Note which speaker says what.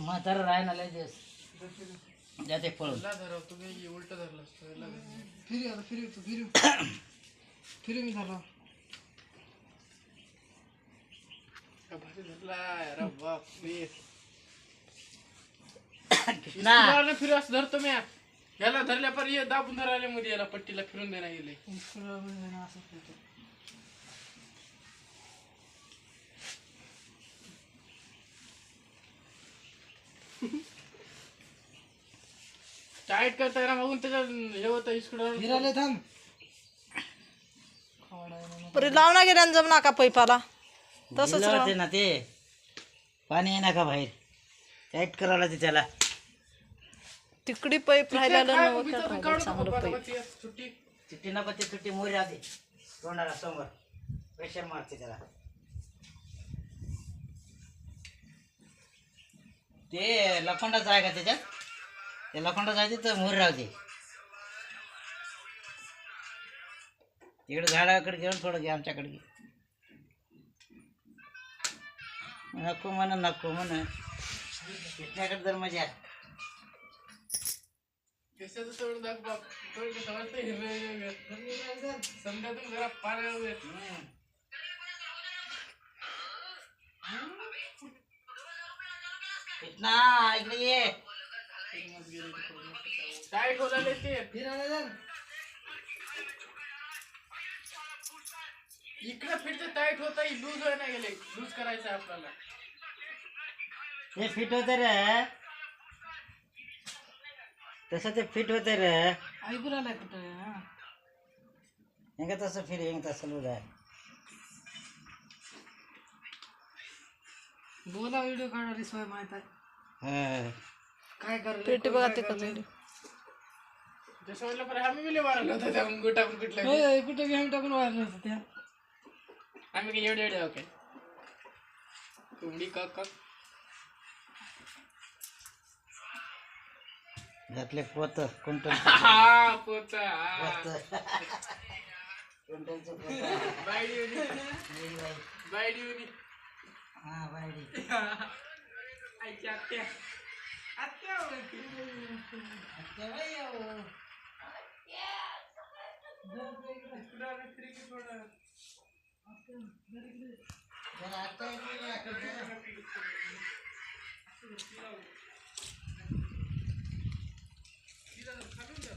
Speaker 1: म्हातारा राय ना लय दिवस जाते पळून
Speaker 2: तुम्ही उलट धरलं फिरी आता फिरी तू फिरी फिरी मी धरला भारी धरला अरे बाप रे
Speaker 1: ना
Speaker 2: फिर असं धरतो मी याला धरल्या पर ये दाबून धरायला मध्ये याला पट्टीला फिरून देणार गेले टाईट करता येणार मागून त्याच्या हे होतं इस्कडं फिरायला थांब
Speaker 3: परी लाव ना गेल्या जम नाका पैपाला तसंच
Speaker 1: भिजलं
Speaker 3: राव.
Speaker 1: होते ना ते पाणी आहे ना का बाहेर टाईट करावं लागते त्याला
Speaker 3: तिकडी पैप राहिलेलं नव्हतं चांगलं पैप
Speaker 2: सुट्टी
Speaker 1: चिट्टी नको ते चिट्टी मोरी राहते तोंडाला समोर प्रेशर मारते त्याला ते लखंडाचं आहे का त्याच्यात ते लखंडाचं आहे तर मोरी राहते तिकडे झाडाकडे घेऊन थोडं घे आमच्याकडे घे नको म्हण चिटण्याकडे तर मजा
Speaker 2: केसाचं तेवढं दाख बाप तेवढं समजतं हिरवे समजातून जरा पाण्यावर
Speaker 1: कितना इकडे ये
Speaker 2: टाईट होणार ते फिरायला इकडे फिरते टाईट होता लूज व्हायला गेले लूज करायचं आपल्याला
Speaker 1: ते फिट होते रे तसं ते फिट होते रे
Speaker 2: ऐकून आलाय कुठं
Speaker 1: हेंगा तसं फिर हेंगा तसं लूज आहे
Speaker 2: बोला व्हिडिओ काढणारी सोय माहित आहे
Speaker 1: हा.
Speaker 2: काय करायला
Speaker 3: पेटी बघा ते कसं
Speaker 2: जसं म्हटलं पण आम्ही मिले मारलं होतं त्या गुटाकून कुठल्या कुठे घ्यायला टाकून मारलं होतं त्या आम्ही काही एवढे एवढे ओके तुमडी काक
Speaker 1: घातले पोत क्विंटल
Speaker 2: हा पोता
Speaker 1: क्विंटलचं पोत
Speaker 2: बायडी होती बायडी होती
Speaker 1: हा बायडी
Speaker 2: आईची आत्या आत्या होती
Speaker 1: जरा आता
Speaker 2: खालून जा